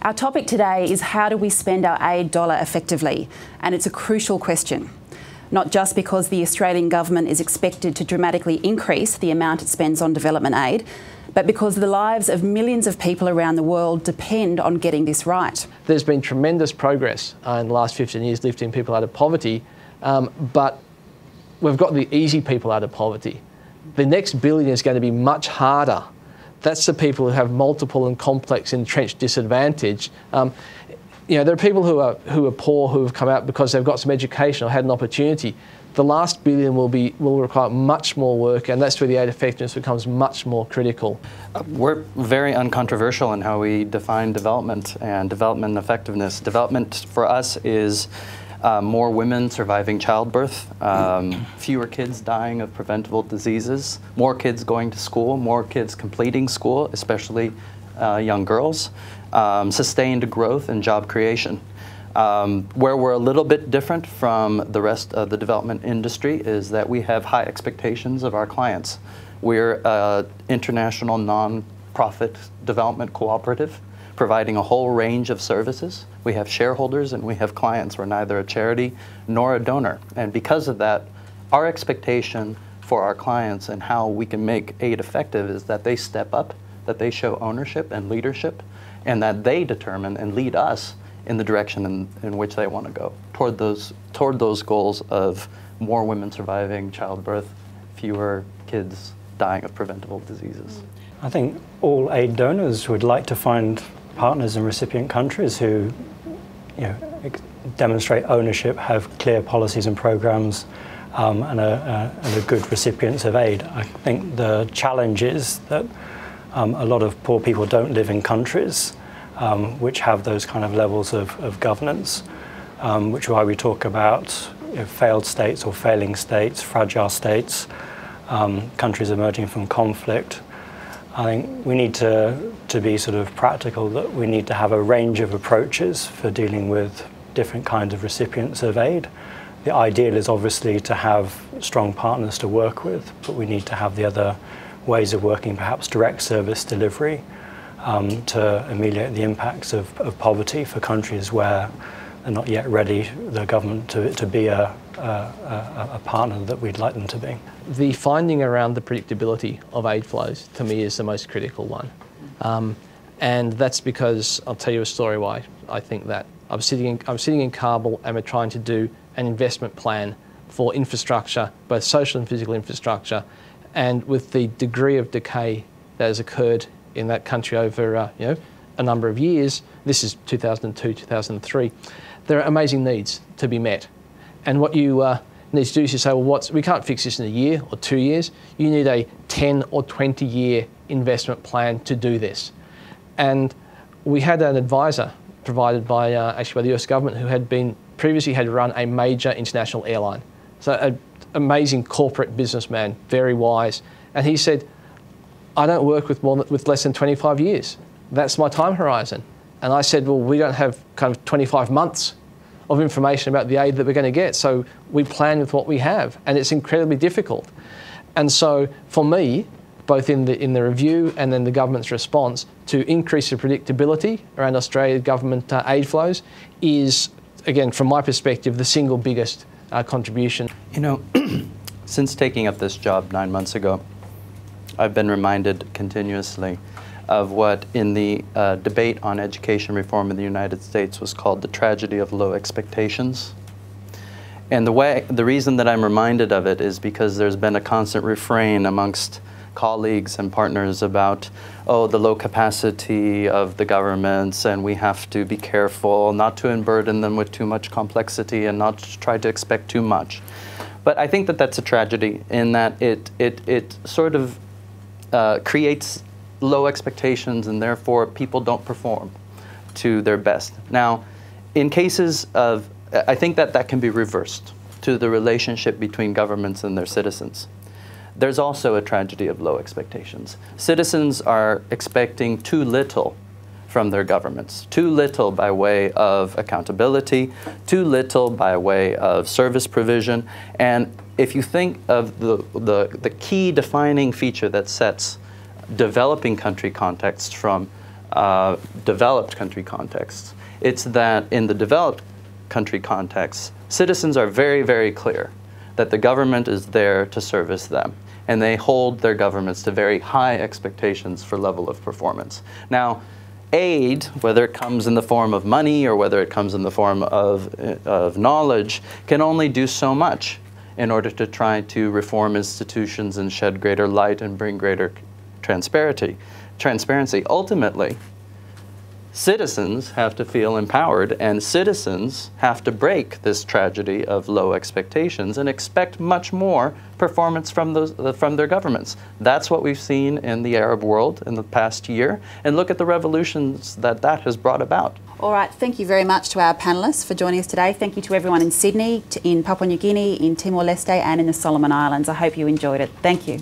Our topic today is how do we spend our aid dollar effectively? And it's a crucial question. Not just because the Australian government is expected to dramatically increase the amount it spends on development aid, but because the lives of millions of people around the world depend on getting this right. There's been tremendous progress in the last 15 years lifting people out of poverty, but we've got the easy people out of poverty. The next billion is going to be much harder. That's the people who have multiple and complex entrenched disadvantage. There are people who are poor who have come out because they've got some education or had an opportunity. The last billion will require much more work, and that's where the aid effectiveness becomes much more critical. We're very uncontroversial in how we define development and development effectiveness. Development for us is more women surviving childbirth, fewer kids dying of preventable diseases, more kids going to school, more kids completing school, especially young girls, sustained growth and job creation. Where we're a little bit different from the rest of the development industry is that we have high expectations of our clients. We're an international non-profit development cooperative, providing a whole range of services. We have shareholders and we have clients. We're neither a charity nor a donor. And because of that, our expectation for our clients and how we can make aid effective is that they step up, that they show ownership and leadership, and that they determine and lead us in the direction in which they want to go, toward those goals of more women surviving childbirth, fewer kids dying of preventable diseases. I think all aid donors would like to find partners in recipient countries who demonstrate ownership, have clear policies and programs, and are good recipients of aid. I think the challenge is that a lot of poor people don't live in countries which have those kind of levels of governance, which is why we talk about failed states or failing states, fragile states, countries emerging from conflict. I think we need to be sort of practical, that we need to have a range of approaches for dealing with different kinds of recipients of aid. The ideal is obviously to have strong partners to work with, but we need to have the other ways of working, perhaps direct service delivery, to ameliorate the impacts of poverty for countries where they're not yet ready, the government, to be a partner that we'd like them to be. The finding around the predictability of aid flows, to me, is the most critical one. And that's because, I'll tell you a story why I think that. I'm sitting in Kabul and we're trying to do an investment plan for infrastructure, both social and physical infrastructure, and with the degree of decay that has occurred in that country over a number of years, this is 2002, 2003, there are amazing needs to be met. And what you need to do is you say, well, we can't fix this in a year or 2 years. You need a 10 or 20 year investment plan to do this. And we had an advisor provided by the US government who had previously run a major international airline. So an amazing corporate businessman, very wise. And he said, I don't work with less than 25 years. That's my time horizon. And I said, well, we don't have kind of 25 months of information about the aid that we're going to get. So we plan with what we have, and it's incredibly difficult. And so for me, both in the review and then the government's response, to increase the predictability around Australian government aid flows is, again, from my perspective, the single biggest contribution. Since taking up this job 9 months ago, I've been reminded continuously of what in the debate on education reform in the United States was called the tragedy of low expectations. And the reason that I'm reminded of it is because there's been a constant refrain amongst colleagues and partners about, oh, the low capacity of the governments, and we have to be careful not to unburden them with too much complexity and not to try to expect too much. But I think that that's a tragedy in that it sort of creates low expectations, and therefore people don't perform to their best. Now, in cases of, I think that can be reversed to the relationship between governments and their citizens. There's also a tragedy of low expectations. Citizens are expecting too little from their governments, too little by way of accountability, too little by way of service provision. And if you think of the key defining feature that sets developing country contexts from developed country contexts. It's that in the developed country context, citizens are very, very clear that the government is there to service them, and they hold their governments to very high expectations for level of performance. Now, aid, whether it comes in the form of money or whether it comes in the form of knowledge, can only do so much in order to try to reform institutions and shed greater light and bring greater transparency. Ultimately, citizens have to feel empowered, and citizens have to break this tragedy of low expectations and expect much more performance from their governments. That's what we've seen in the Arab world in the past year, and look at the revolutions that has brought about. All right, thank you very much to our panellists for joining us today. Thank you to everyone in Sydney, in Papua New Guinea, in Timor-Leste and in the Solomon Islands. I hope you enjoyed it. Thank you.